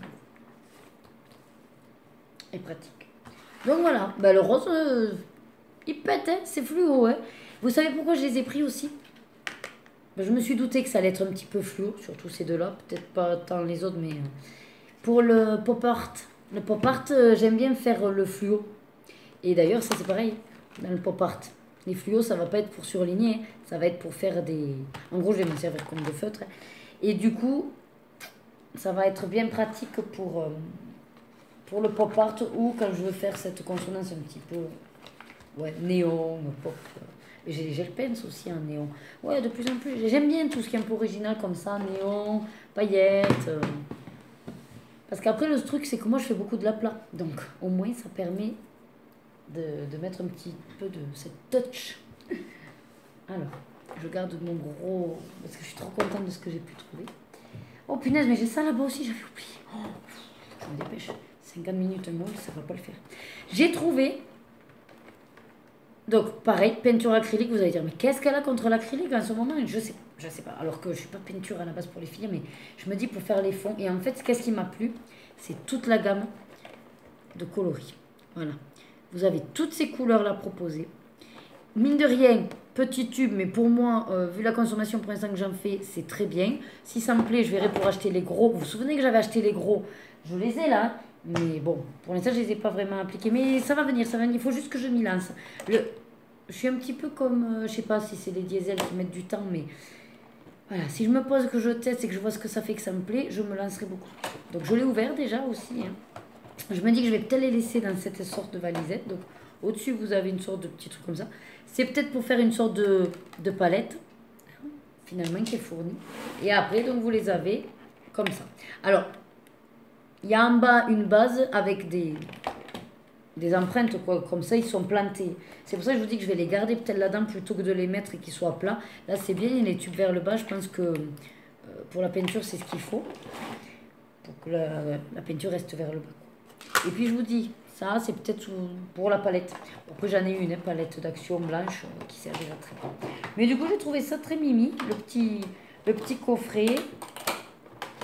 Et pratique. Donc voilà, bah, le rose, il pète, hein, c'est fluo. Hein. Vous savez pourquoi je les ai pris aussi? Bah, je me suis douté que ça allait être un petit peu fluo, surtout ces deux-là, peut-être pas tant les autres, mais pour le pop art. Le pop art, j'aime bien faire le fluo. Et d'ailleurs, ça c'est pareil, dans le pop art. Les fluos, ça va pas être pour surligner, ça va être pour faire des... En gros, je vais m'en servir comme de feutre. Hein. Et du coup, ça va être bien pratique pour le pop art ou quand je veux faire cette consonance un petit peu ouais, néon, pop. J'ai le pince aussi en néon. Ouais, de plus en plus. J'aime bien tout ce qui est un peu original comme ça, néon, paillettes. Parce qu'après, le truc, c'est que moi, je fais beaucoup de l'aplat. Donc, au moins, ça permet de mettre un petit peu de cette touch. Alors, je garde mon gros... Parce que je suis trop contente de ce que j'ai pu trouver. Oh punaise, mais j'ai ça là-bas aussi, j'avais oublié. Oh, je me dépêche. 50 minutes, un moule, ça va pas le faire. J'ai trouvé, donc pareil, peinture acrylique, vous allez dire, mais qu'est-ce qu'elle a contre l'acrylique en ce moment? Je sais pas, alors que je suis pas peinture à la base pour les filles, mais je me dis pour faire les fonds. Et en fait, qu'est-ce qui m'a plu? C'est toute la gamme de coloris. Voilà. Vous avez toutes ces couleurs-là proposées. Mine de rien, petit tube, mais pour moi, vu la consommation pour l'instant que j'en fais, c'est très bien. Si ça me plaît, je verrai pour acheter les gros. Vous vous souvenez que j'avais acheté les gros? Je les ai là. Mais bon, pour l'instant, je ne les ai pas vraiment appliqués. Mais ça va venir, ça va venir. Il faut juste que je m'y lance. Je suis un petit peu comme, je sais pas si c'est les diesels qui mettent du temps, mais voilà. Si je me pose, que je teste et que je vois ce que ça fait, que ça me plaît, je me lancerai beaucoup. Donc, je l'ai ouvert déjà aussi. Hein. Je me dis que je vais peut-être les laisser dans cette sorte de valisette. Donc, au-dessus, vous avez une sorte de petit truc comme ça. C'est peut-être pour faire une sorte de palette, finalement, qui est fournie. Et après, donc, vous les avez comme ça. Alors, il y a en bas une base avec des empreintes, quoi, comme ça, ils sont plantés. C'est pour ça que je vous dis que je vais les garder peut-être là-dedans plutôt que de les mettre et qu'ils soient plats. Là, c'est bien, il y a les tubes vers le bas. Je pense que pour la peinture, c'est ce qu'il faut. Pour que la peinture reste vers le bas. Et puis, je vous dis, ça, c'est peut-être pour la palette. Après, j'en ai une, hein, palette d'action blanche qui servira très bien. Mais du coup, j'ai trouvé ça très mimi, le petit coffret.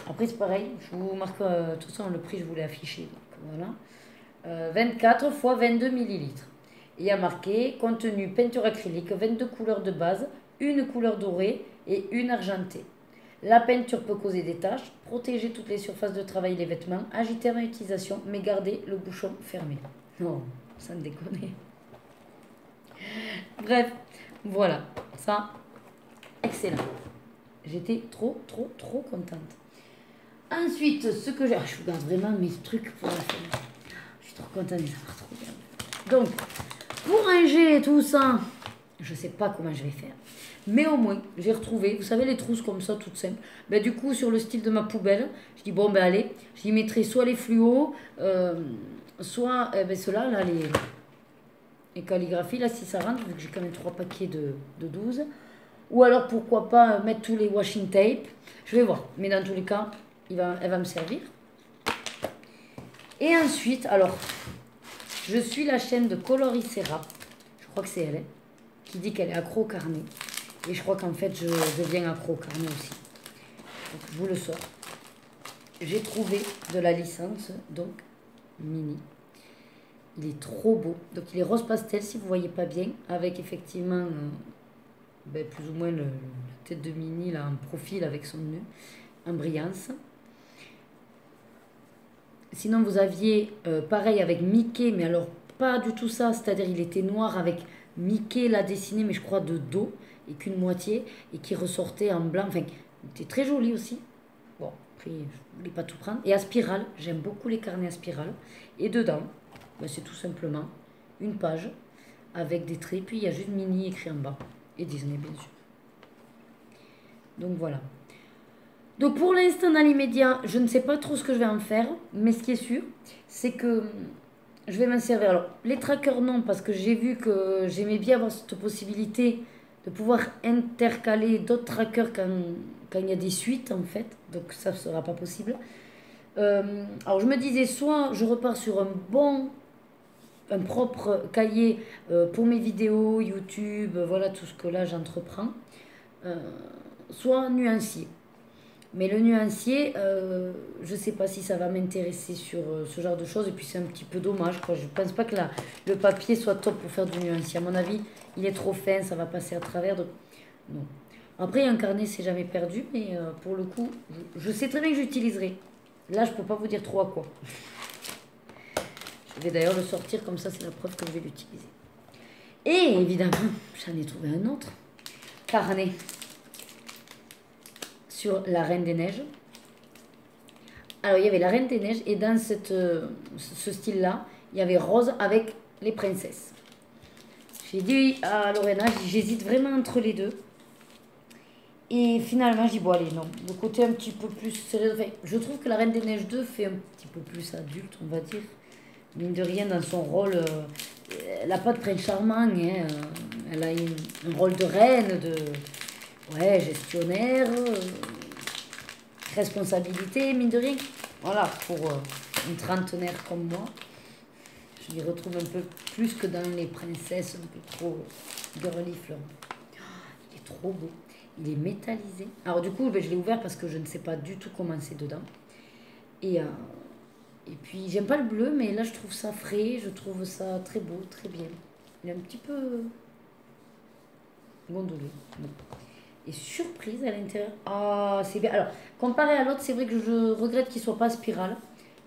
Après, c'est pareil, je vous marque tout ça, le prix, je vous l'ai affiché. Donc, voilà. 24 x 22 ml. Il y a marqué contenu peinture acrylique, 22 couleurs de base, une couleur dorée et une argentée. La peinture peut causer des taches, protéger toutes les surfaces de travail et les vêtements, agiter avant utilisation, mais garder le bouchon fermé. Non, ça me déconne. Bref, voilà, ça, excellent. J'étais trop contente. Ensuite, ce que j'ai... je vous garde vraiment mes trucs pour la fin. Je suis trop contente de les avoir trop bien. Donc, pour ranger tout ça, je ne sais pas comment je vais faire. Mais au moins, j'ai retrouvé, vous savez, les trousses comme ça, toutes simples. Ben, du coup, sur le style de ma poubelle, je dis, bon, ben allez, j'y mettrai soit les fluos, soit ben, ceux-là, là, les calligraphies, là, si ça rentre, vu que j'ai quand même 3 paquets de 12. Ou alors, pourquoi pas mettre tous les washing tape. Je vais voir. Mais dans tous les cas, elle va me servir. Et ensuite, alors, je suis la chaîne de Coloricera. Je crois que c'est elle, hein, qui dit qu'elle est accro au carnet. Et je crois qu'en fait, je deviens accro au carnet aussi. Donc, je vous le sors. J'ai trouvé de la licence, donc, mini. Il est trop beau. Donc il est rose pastel si vous voyez pas bien. Avec effectivement plus ou moins la tête de Minnie là, en profil avec son nœud en brillance. Sinon vous aviez pareil avec Mickey, mais alors pas du tout ça. C'est-à-dire il était noir avec Mickey là dessiné, mais je crois de dos et qu'une moitié. Et qui ressortait en blanc. Enfin, il était très joli aussi. Bon, après je voulais pas tout prendre. Et à spirale, j'aime beaucoup les carnets à spirale. Et dedans, c'est tout simplement une page avec des traits, puis il y a juste Minnie écrit en bas, et Disney bien sûr. Donc voilà. Donc pour l'instant dans l'immédiat, je ne sais pas trop ce que je vais en faire, mais ce qui est sûr, c'est que je vais m'en servir. Alors les trackers non, parce que j'ai vu que j'aimais bien avoir cette possibilité de pouvoir intercaler d'autres trackers quand il y a des suites en fait, donc ça ne sera pas possible. Alors je me disais, soit je repars sur un propre cahier pour mes vidéos, YouTube, voilà tout ce que là j'entreprends, soit nuancier. Mais le nuancier, je ne sais pas si ça va m'intéresser sur ce genre de choses, et puis c'est un petit peu dommage, quoi. Je ne pense pas que le papier soit top pour faire du nuancier. À mon avis, il est trop fin, ça va passer à travers. Donc, non. Après, un carnet, c'est jamais perdu, mais pour le coup, je sais très bien que j'utiliserai. Là, je ne peux pas vous dire trop à quoi. Je vais d'ailleurs le sortir, comme ça, c'est la preuve que je vais l'utiliser. Et évidemment, j'en ai trouvé un autre carnet sur la Reine des Neiges. Alors, il y avait la Reine des Neiges, et dans ce style-là, il y avait rose avec les princesses. J'ai dit à Lorena, j'hésite vraiment entre les deux. Et finalement, j'ai dit, bon, allez, non. Le côté un petit peu plus sérieux. Enfin, je trouve que la Reine des Neiges 2 fait un petit peu plus adulte, on va dire. Mine de rien, dans son rôle, elle n'a pas de prince charmant. Hein, elle a un rôle de reine, gestionnaire, responsabilité, mine de rien. Voilà, pour une trentenaire comme moi, je m'y retrouve un peu plus que dans les princesses un peu trop girly fleur. Il est trop beau. Il est métallisé. Alors du coup, je l'ai ouvert parce que je ne sais pas du tout comment c'est dedans. Et puis, j'aime pas le bleu, mais là, je trouve ça frais. Je trouve ça très beau, très bien. Il est un petit peu gondolé. Bon. Et surprise à l'intérieur. Ah, c'est bien. Alors, comparé à l'autre, c'est vrai que je regrette qu'il soit pas spirale.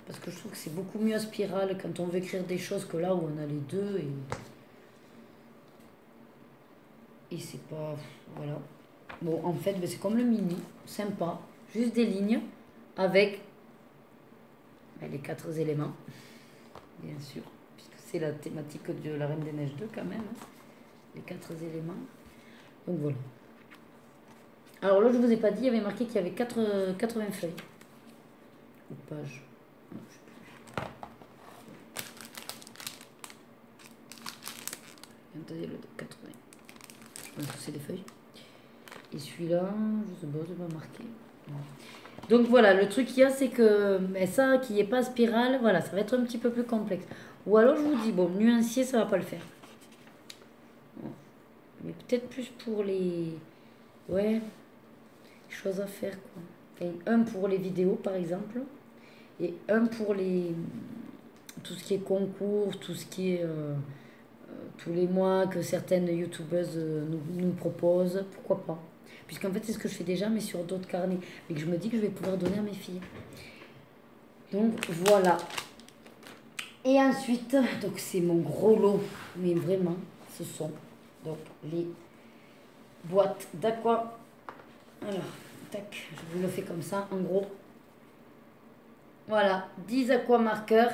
Parce que je trouve que c'est beaucoup mieux à spirale quand on veut écrire des choses que là où on a les deux. Et c'est pas... Voilà. Bon, en fait, c'est comme le mini. Sympa. Juste des lignes avec les 4 éléments. Bien sûr. Puisque c'est la thématique de la Reine des Neiges 2 quand même. Hein. Les 4 éléments. Donc voilà. Alors là, je vous ai pas dit, il y avait marqué qu'il y avait 80 feuilles. Ou pages. Non, je sais plus. Attendez, le 80. Je pense que c'est des feuilles. Et celui-là, je sais pas, c'est pas marqué. Non. Donc voilà, le truc qu'il y a, c'est que ça, qui n'est pas spirale, voilà, ça va être un petit peu plus complexe. Ou alors je vous dis, bon, nuancier, ça va pas le faire. Bon. Mais peut-être plus pour les... Ouais, choses à faire, quoi. Enfin, un pour les vidéos, par exemple. Et un pour tout ce qui est concours, tout ce qui est... tous les mois que certaines youtubeuses nous proposent. Pourquoi pas? Puisqu'en fait, c'est ce que je fais déjà, mais sur d'autres carnets. Mais que je me dis que je vais pouvoir donner à mes filles. Donc, voilà. Et ensuite, donc c'est mon gros lot. Mais vraiment, ce sont donc les boîtes d'aqua. Alors, tac, je vous le fais comme ça, en gros. Voilà, 10 aqua marqueurs.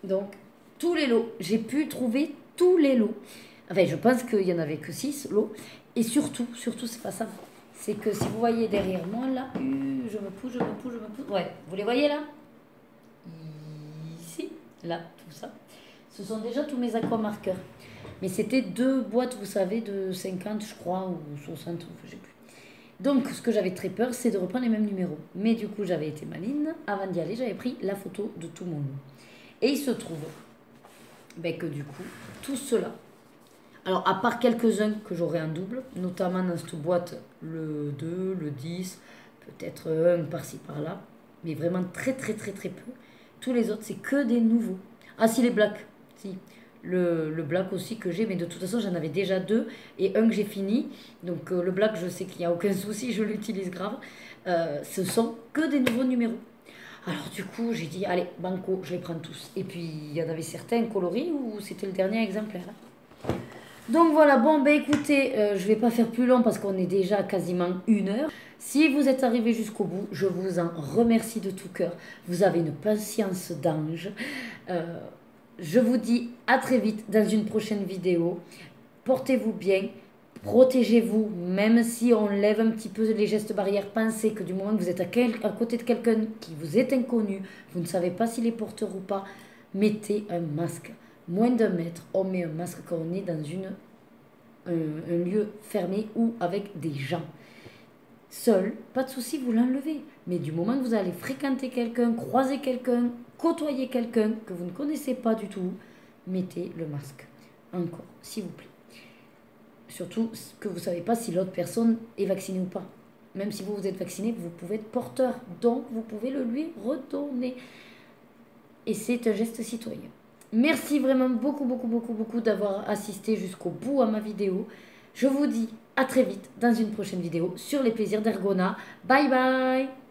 Donc, tous les lots. J'ai pu trouver tous les lots. Enfin, je pense qu'il n'y en avait que 6 lots. Et surtout, c'est pas ça. C'est que si vous voyez derrière moi, là, je me pousse. Ouais, vous les voyez là? Ici, là, tout ça. Ce sont déjà tous mes aquamarqueurs. Mais c'était 2 boîtes, vous savez, de 50, je crois, ou 60, je sais plus. Donc, ce que j'avais très peur, c'est de reprendre les mêmes numéros. Mais du coup, j'avais été maline. Avant d'y aller, j'avais pris la photo de tout mon lot. Et il se trouve que du coup, tout cela... Alors, à part quelques-uns que j'aurai en double, notamment dans cette boîte, le 2, le 10, peut-être un par-ci, par-là, mais vraiment très, très, très, très peu. Tous les autres, c'est que des nouveaux. Ah, si, les blacks. Si, le black aussi que j'ai, mais de toute façon j'en avais déjà 2 et un que j'ai fini. Donc le black, je sais qu'il n'y a aucun souci, je l'utilise grave. Ce sont que des nouveaux numéros. Alors du coup j'ai dit allez banco, je les prends tous. Et puis il y en avait certains coloris où c'était le dernier exemplaire. Donc voilà, bon ben écoutez, je vais pas faire plus long parce qu'on est déjà quasiment 1 heure. Si vous êtes arrivé jusqu'au bout, je vous en remercie de tout cœur. Vous avez une patience d'ange. Je vous dis à très vite dans une prochaine vidéo. Portez-vous bien, protégez-vous, même si on lève un petit peu les gestes barrières. Pensez que du moment que vous êtes à côté de quelqu'un qui vous est inconnu, vous ne savez pas s'il est porteur ou pas, mettez un masque. Moins d'1 mètre, on met un masque quand on est dans un lieu fermé ou avec des gens. Seul, pas de souci, vous l'enlevez. Mais du moment que vous allez fréquenter quelqu'un, croiser quelqu'un, côtoyer quelqu'un que vous ne connaissez pas du tout, mettez le masque. Encore, s'il vous plaît. Surtout que vous ne savez pas si l'autre personne est vaccinée ou pas. Même si vous êtes vacciné, vous pouvez être porteur. Donc, vous pouvez le lui redonner. Et c'est un geste citoyen. Merci vraiment beaucoup d'avoir assisté jusqu'au bout à ma vidéo. Je vous dis à très vite dans une prochaine vidéo sur les plaisirs d'Ergona. Bye bye!